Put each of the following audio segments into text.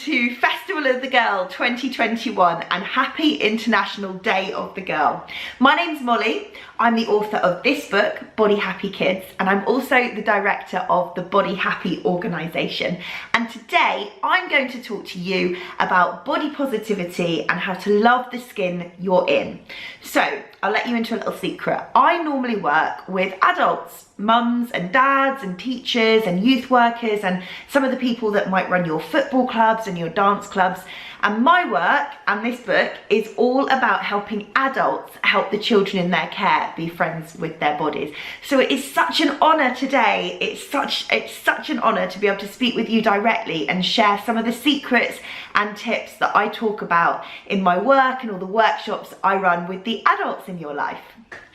to Festival of the Girl 2021 and happy International Day of the Girl. My name's Molly. I'm the author of this book, Body Happy Kids, and I'm also the director of the Body Happy organisation. And today I'm going to talk to you about body positivity and how to love the skin you're in. So I'll let you into a little secret. I normally work with adults, mums and dads and teachers and youth workers and some of the people that might run your football clubs and your dance clubs. And my work and this book is all about helping adults help the children in their care be friends with their bodies. So it is such an honour today. It's such an honour to be able to speak with you directly and share some of the secrets and tips that I talk about in my work and all the workshops I run with the adults in your life.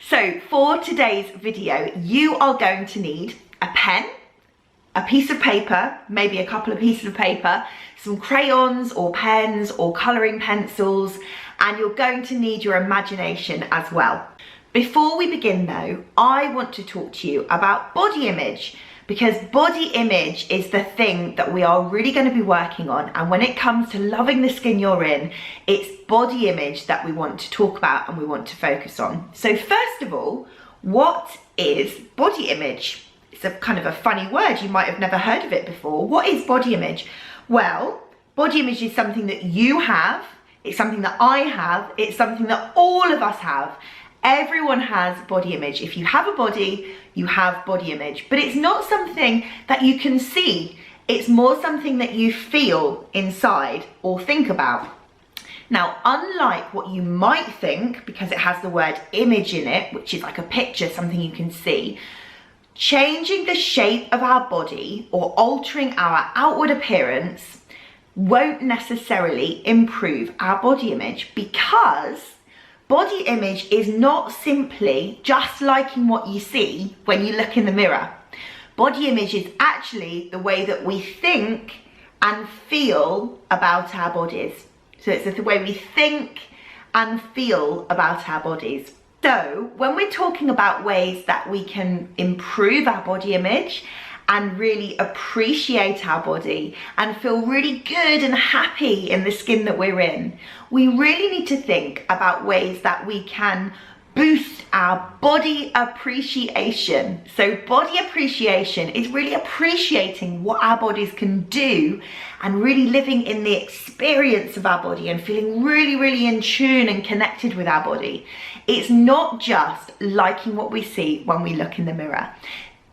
So for today's video, you are going to need a pen, a piece of paper, maybe a couple of pieces of paper, some crayons or pens or colouring pencils, and you're going to need your imagination as well. Before we begin though, I want to talk to you about body image, because body image is the thing that we are really going to be working on. And when it comes to loving the skin you're in, it's body image that we want to talk about and we want to focus on. So first of all, what is body image? It's a kind of a funny word. You might have never heard of it before. What is body image? Well, body image is something that you have. It's something that I have. It's something that all of us have. Everyone has body image. If you have a body, you have body image. But it's not something that you can see. It's more something that you feel inside or think about. Now, unlike what you might think, because it has the word image in it, which is like a picture, something you can see, changing the shape of our body or altering our outward appearance won't necessarily improve our body image, because body image is not simply just liking what you see when you look in the mirror. Body image is actually the way that we think and feel about our bodies. So it's the way we think and feel about our bodies. So when we're talking about ways that we can improve our body image and really appreciate our body and feel really good and happy in the skin that we're in, we really need to think about ways that we can boost our body appreciation. So body appreciation is really appreciating what our bodies can do and really living in the experience of our body and feeling really, really in tune and connected with our body. It's not just liking what we see when we look in the mirror.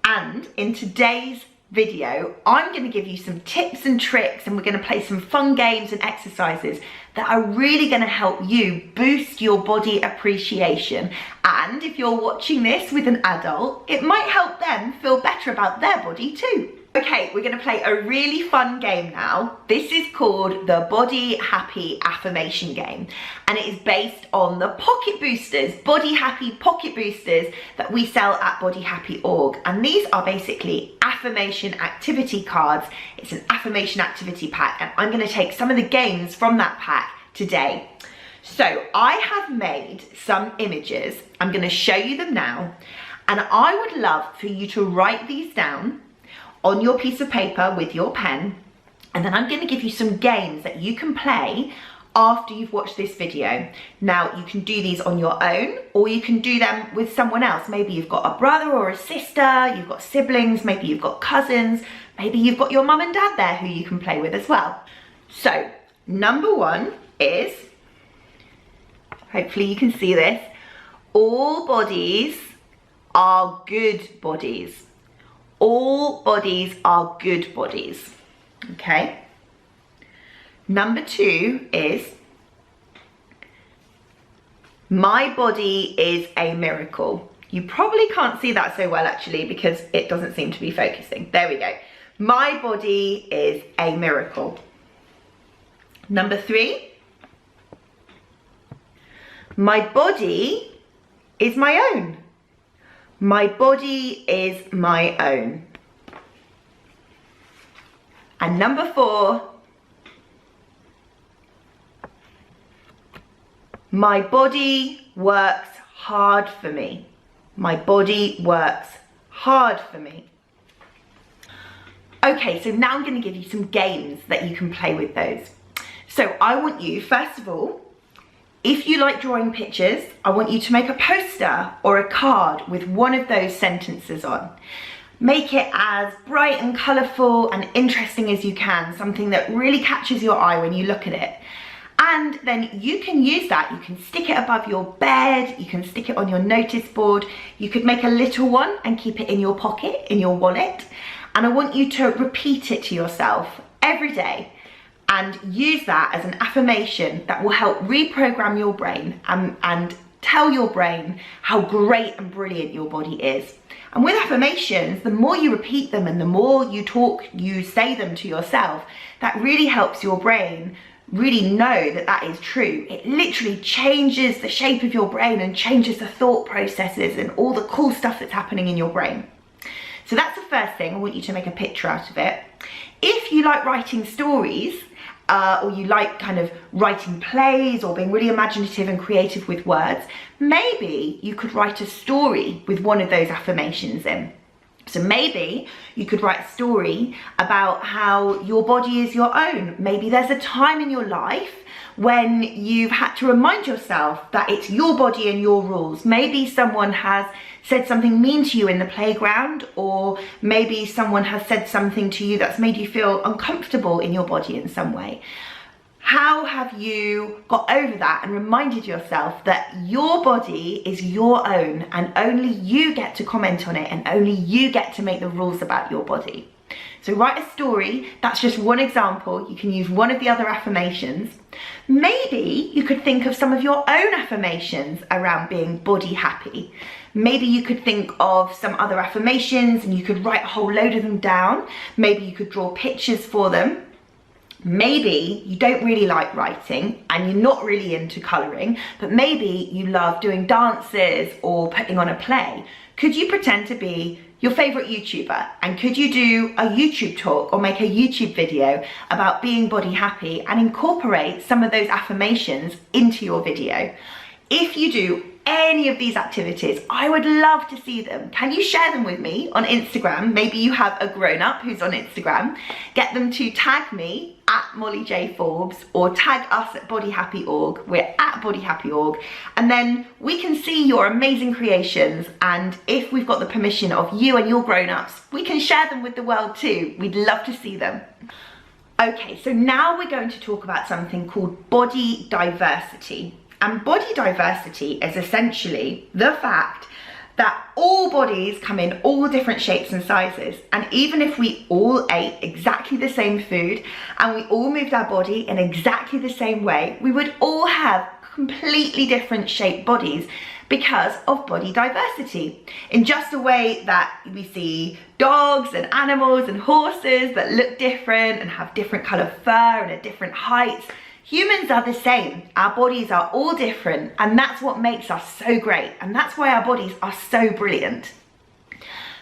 And in today's video, I'm going to give you some tips and tricks, and we're going to play some fun games and exercises that are really going to help you boost your body appreciation. And if you're watching this with an adult, it might help them feel better about their body too. Okay, we're going to play a really fun game now. This is called the Body Happy Affirmation game, and it is based on the pocket boosters, Body Happy pocket boosters that we sell at Body Happy org. And these are basically affirmation activity cards. It's an affirmation activity pack, and I'm going to take some of the games from that pack today. So I have made some images. I'm going to show you them now, and I would love for you to write these down on your piece of paper with your pen, and then I'm going to give you some games that you can play after you've watched this video. Now, you can do these on your own, or you can do them with someone else. Maybe you've got a brother or a sister, you've got siblings, maybe you've got cousins, maybe you've got your mum and dad there who you can play with as well. So number one is, hopefully you can see this, all bodies are good bodies. All bodies are good bodies, okay? Number two is, my body is a miracle. You probably can't see that so well actually, because it doesn't seem to be focusing. There we go. My body is a miracle. Number three, my body is my own. My body is my own. And number four, my body works hard for me. My body works hard for me. Okay, so now I'm going to give you some games that you can play with those. So I want you, first of all, if you like drawing pictures, I want you to make a poster or a card with one of those sentences on. Make it as bright and colourful and interesting as you can, something that really catches your eye when you look at it. And then you can use that, you can stick it above your bed, you can stick it on your notice board, you could make a little one and keep it in your pocket, in your wallet. And I want you to repeat it to yourself every day and use that as an affirmation that will help reprogram your brain and tell your brain how great and brilliant your body is. And with affirmations, the more you repeat them and the more you say them to yourself, that really helps your brain really know that that is true. It literally changes the shape of your brain and changes the thought processes and all the cool stuff that's happening in your brain. So that's the first thing. I want you to make a picture out of it. If you like writing stories, or you like kind of writing plays or being really imaginative and creative with words, maybe you could write a story with one of those affirmations in. So maybe you could write a story about how your body is your own. Maybe there's a time in your life when you've had to remind yourself that it's your body and your rules. Maybe someone has said something mean to you in the playground, or maybe someone has said something to you that's made you feel uncomfortable in your body in some way. How have you got over that and reminded yourself that your body is your own and only you get to comment on it and only you get to make the rules about your body? So write a story. That's just one example. You can use one of the other affirmations. Maybe you could think of some of your own affirmations around being body happy. Maybe you could think of some other affirmations and you could write a whole load of them down. Maybe you could draw pictures for them. Maybe you don't really like writing and you're not really into colouring, but maybe you love doing dances or putting on a play. Could you pretend to be your favourite YouTuber, and could you do a YouTube talk or make a YouTube video about being body happy and incorporate some of those affirmations into your video? If you do any of these activities, I would love to see them. Can you share them with me on Instagram? Maybe you have a grown-up who's on Instagram. Get them to tag me at Molly J Forbes or tag us at Body Happy Org. We're at Body Happy Org, and then we can see your amazing creations, and if we've got the permission of you and your grown-ups, we can share them with the world too. We'd love to see them. Okay, so now we're going to talk about something called body diversity. And body diversity is essentially the fact that all bodies come in all different shapes and sizes. And even if we all ate exactly the same food and we all moved our body in exactly the same way, we would all have completely different shaped bodies because of body diversity. In just a way that we see dogs and animals and horses that look different and have different colour fur and at different heights, humans are the same. Our bodies are all different, and that's what makes us so great, and that's why our bodies are so brilliant.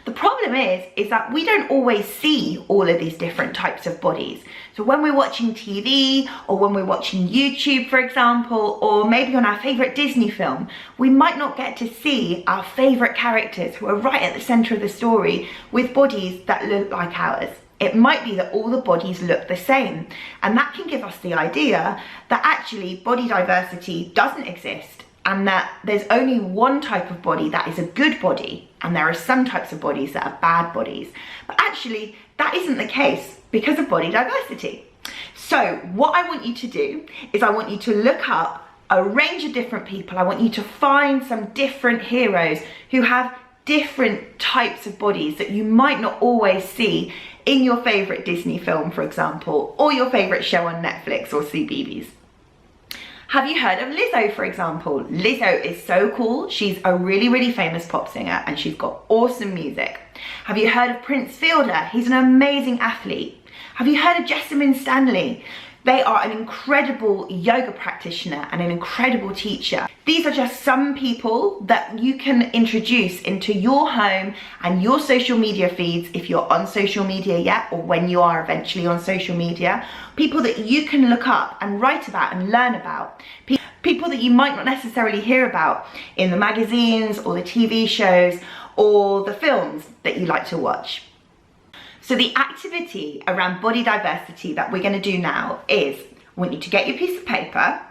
The problem is that we don't always see all of these different types of bodies. So when we're watching TV or when we're watching YouTube, for example, or maybe on our favourite Disney film, we might not get to see our favourite characters who are right at the centre of the story with bodies that look like ours. It might be that all the bodies look the same, and that can give us the idea that actually body diversity doesn't exist, and that there's only one type of body that is a good body, and there are some types of bodies that are bad bodies. But actually, that isn't the case because of body diversity. So what I want you to do is I want you to look up a range of different people. I want you to find some different heroes who have different types of bodies that you might not always see in your favourite Disney film, for example, or your favourite show on Netflix or CBeebies. Have you heard of Lizzo, for example? Lizzo is so cool. She's a really, really famous pop singer and she's got awesome music. Have you heard of Prince Fielder? He's an amazing athlete. Have you heard of Jessamine Stanley? They are an incredible yoga practitioner and an incredible teacher. These are just some people that you can introduce into your home and your social media feeds if you're on social media yet, or when you are eventually on social media. People that you can look up and write about and learn about. People that you might not necessarily hear about in the magazines or the TV shows or the films that you like to watch. So the activity around body diversity that we're going to do now is, I want you to get your piece of paper,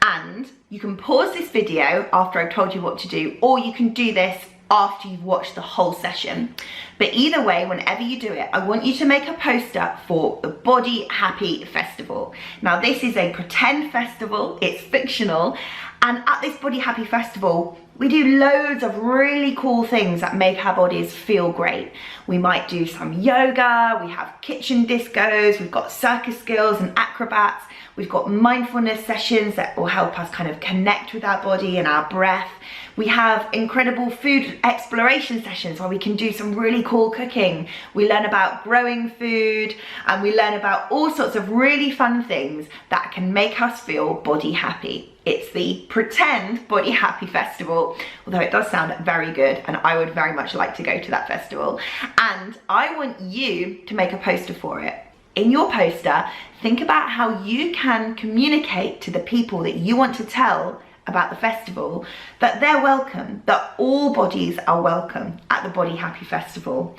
and you can pause this video after I've told you what to do, or you can do this after you've watched the whole session. But either way, whenever you do it, I want you to make a poster for the Body Happy Festival. Now, this is a pretend festival, it's fictional, and at this Body Happy Festival, we do loads of really cool things that make our bodies feel great. We might do some yoga, we have kitchen discos, we've got circus skills and acrobats, we've got mindfulness sessions that will help us kind of connect with our body and our breath. We have incredible food exploration sessions where we can do some really cool cooking. We learn about growing food, and we learn about all sorts of really fun things that can make us feel body happy. It's the pretend Body Happy Festival, although it does sound very good, and I would very much like to go to that festival. And I want you to make a poster for it. In your poster, think about how you can communicate to the people that you want to tell about the festival that they're welcome, that all bodies are welcome at the Body Happy Festival.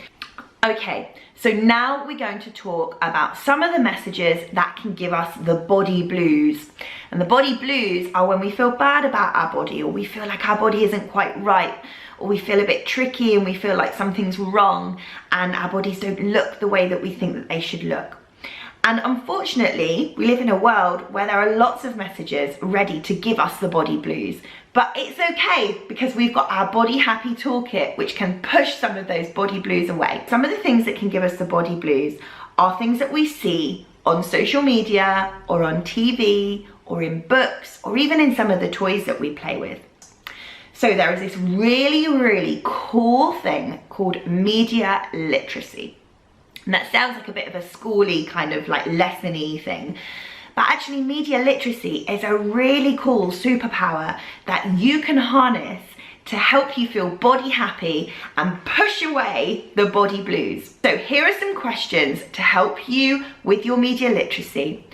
Okay, so now we're going to talk about some of the messages that can give us the body blues. And the body blues are when we feel bad about our body, or we feel like our body isn't quite right, or we feel a bit tricky and we feel like something's wrong and our bodies don't look the way that we think that they should look. And unfortunately, we live in a world where there are lots of messages ready to give us the body blues. But it's okay, because we've got our Body Happy Toolkit, which can push some of those body blues away. Some of the things that can give us the body blues are things that we see on social media, or on TV, or in books, or even in some of the toys that we play with. So there is this really, really cool thing called media literacy. And that sounds like a bit of a schooly kind of like lesson-y thing. But actually, media literacy is a really cool superpower that you can harness to help you feel body happy and push away the body blues. So here are some questions to help you with your media literacy.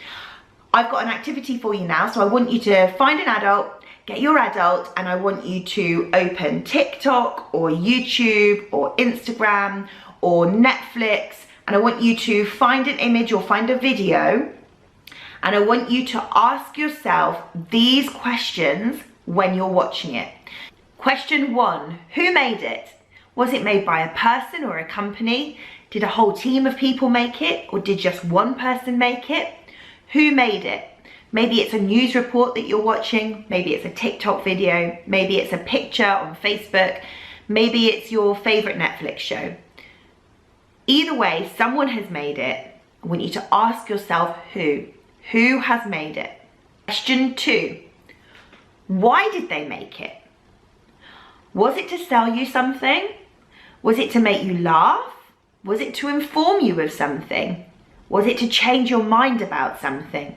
I've got an activity for you now, so I want you to find an adult, get your adult, and I want you to open TikTok or YouTube or Instagram or Netflix, and I want you to find an image or find a video, and I want you to ask yourself these questions when you're watching it. Question 1, who made it? Was it made by a person or a company? Did a whole team of people make it, or did just one person make it? Who made it? Maybe it's a news report that you're watching, maybe it's a TikTok video, maybe it's a picture on Facebook, maybe it's your favorite Netflix show. Either way, someone has made it. I want you to ask yourself who. Who has made it? Question 2, why did they make it? Was it to sell you something? Was it to make you laugh? Was it to inform you of something? Was it to change your mind about something?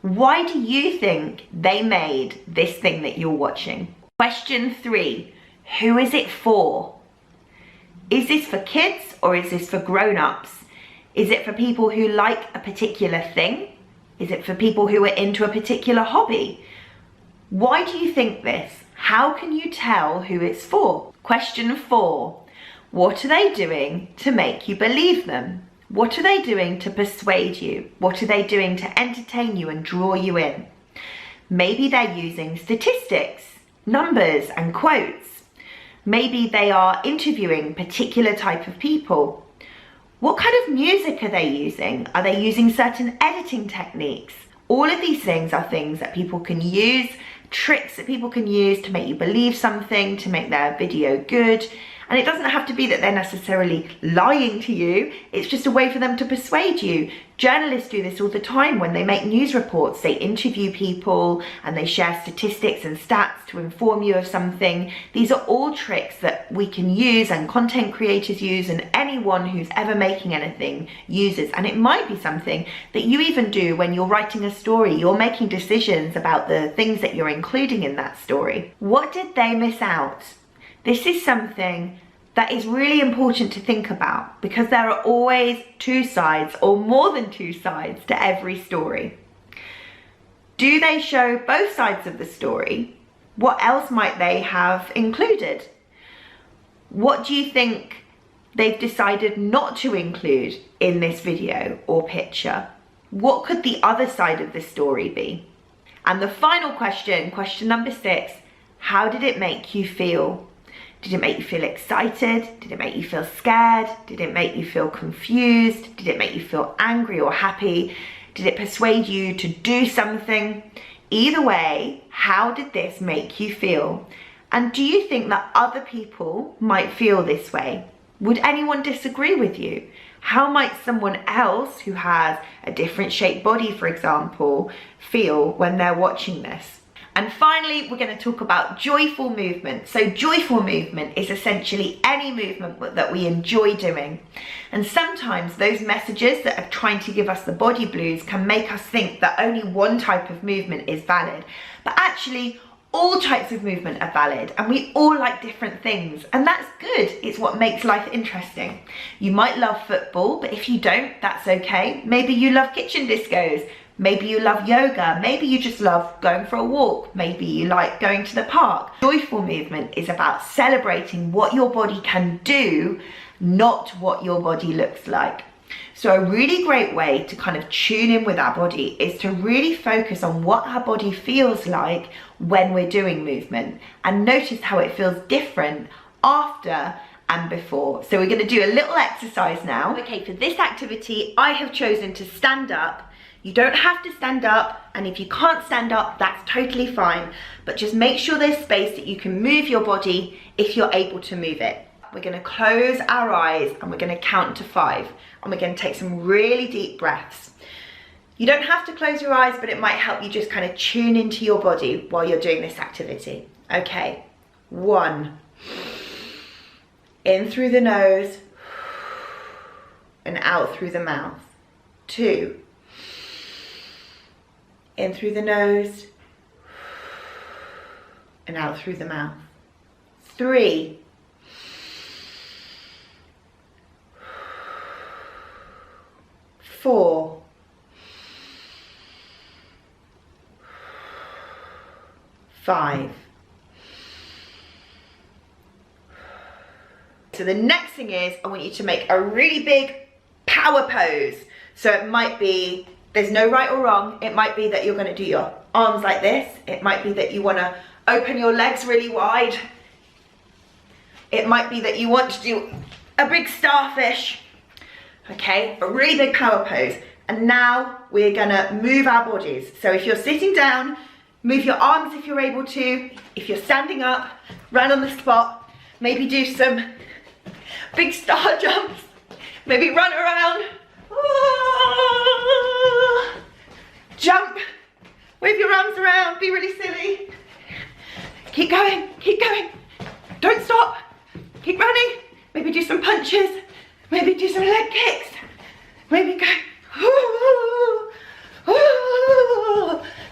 Why do you think they made this thing that you're watching? Question 3, who is it for? Is this for kids or is this for grown-ups? Is it for people who like a particular thing? Is it for people who are into a particular hobby? Why do you think this? How can you tell who it's for? Question 4, what are they doing to make you believe them? What are they doing to persuade you? What are they doing to entertain you and draw you in? Maybe they're using statistics, numbers and quotes. Maybe they are interviewing particular type of people. What kind of music are they using? Are they using certain editing techniques? All of these things are things that people can use, tricks that people can use to make you believe something, to make their video good. And it doesn't have to be that they're necessarily lying to you. It's just a way for them to persuade you. Journalists do this all the time when they make news reports. They interview people and they share statistics and stats to inform you of something. These are all tricks that we can use, and content creators use, and anyone who's ever making anything uses. And it might be something that you even do when you're writing a story. You're making decisions about the things that you're including in that story. What did they miss out? This is something that is really important to think about, because there are always two sides or more than two sides to every story. Do they show both sides of the story? What else might they have included? What do you think they've decided not to include in this video or picture? What could the other side of the story be? And the final question, question number 6, how did it make you feel? Did it make you feel excited? Did it make you feel scared? Did it make you feel confused? Did it make you feel angry or happy? Did it persuade you to do something? Either way, how did this make you feel? And do you think that other people might feel this way? Would anyone disagree with you? How might someone else who has a different shaped body, for example, feel when they're watching this? And finally, we're going to talk about joyful movement. So joyful movement is essentially any movement that we enjoy doing. And sometimes those messages that are trying to give us the body blues can make us think that only one type of movement is valid. But actually, all types of movement are valid, and we all like different things, and that's good. It's what makes life interesting. You might love football, but if you don't, that's okay. Maybe you love kitchen discos. Maybe you love yoga. Maybe you just love going for a walk. Maybe you like going to the park. Joyful movement is about celebrating what your body can do, not what your body looks like. So a really great way to kind of tune in with our body is to really focus on what our body feels like when we're doing movement, and notice how it feels different after and before. So we're going to do a little exercise now. Okay, for this activity, I have chosen to stand up. You don't have to stand up, and if you can't stand up, that's totally fine. But just make sure there's space that you can move your body if you're able to move it. We're going to close our eyes and we're going to count to 5, and we're going to take some really deep breaths. You don't have to close your eyes, but it might help you just kind of tune into your body while you're doing this activity. Okay, 1. In through the nose and out through the mouth. 2. In through the nose and out through the mouth. 3. Four. 5. So the next thing is, I want you to make a really big power pose. So it might be, there's no right or wrong. It might be that you're going to do your arms like this. It might be that you want to open your legs really wide. It might be that you want to do a big starfish. Okay, a really big power pose. And now we're gonna move our bodies. So if you're sitting down, move your arms if you're able to. If you're standing up, run on the spot. Maybe do some big star jumps. Maybe run around. Jump, wave your arms around, be really silly. Keep going, don't stop, keep running. Maybe do some punches, maybe do some leg kicks, maybe go,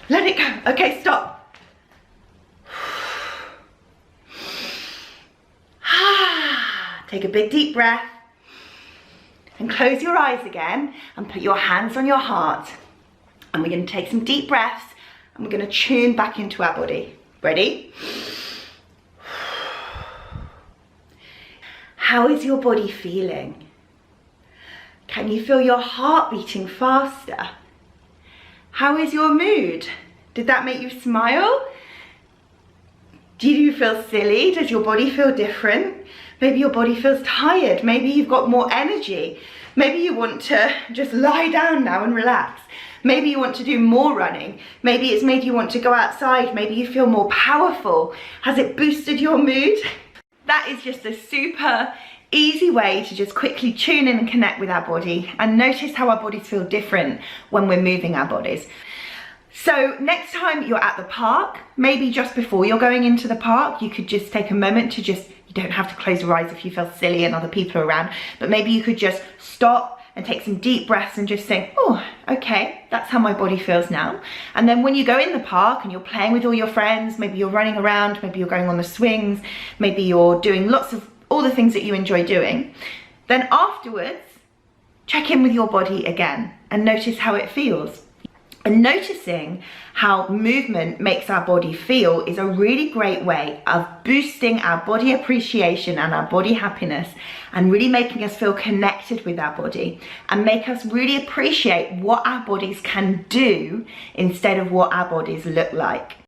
let it go. Okay, stop. Take a big deep breath and close your eyes again and put your hands on your heart. And we're going to take some deep breaths and we're going to tune back into our body. Ready? How is your body feeling? Can you feel your heart beating faster? How is your mood? Did that make you smile? Do you feel silly? Does your body feel different? Maybe your body feels tired. Maybe you've got more energy. Maybe you want to just lie down now and relax. Maybe you want to do more running. Maybe it's made you want to go outside. Maybe you feel more powerful. Has it boosted your mood? That is just a super easy way to just quickly tune in and connect with our body and notice how our bodies feel different when we're moving our bodies. So next time you're at the park, maybe just before you're going into the park, you could just take a moment to you don't have to close your eyes if you feel silly and other people are around, but maybe you could just stop and take some deep breaths and just think, oh, okay, that's how my body feels now. And then when you go in the park and you're playing with all your friends, maybe you're running around, maybe you're going on the swings, maybe you're doing lots of all the things that you enjoy doing, then afterwards, check in with your body again and notice how it feels. And noticing how movement makes our body feel is a really great way of boosting our body appreciation and our body happiness, and really making us feel connected with our body and make us really appreciate what our bodies can do instead of what our bodies look like.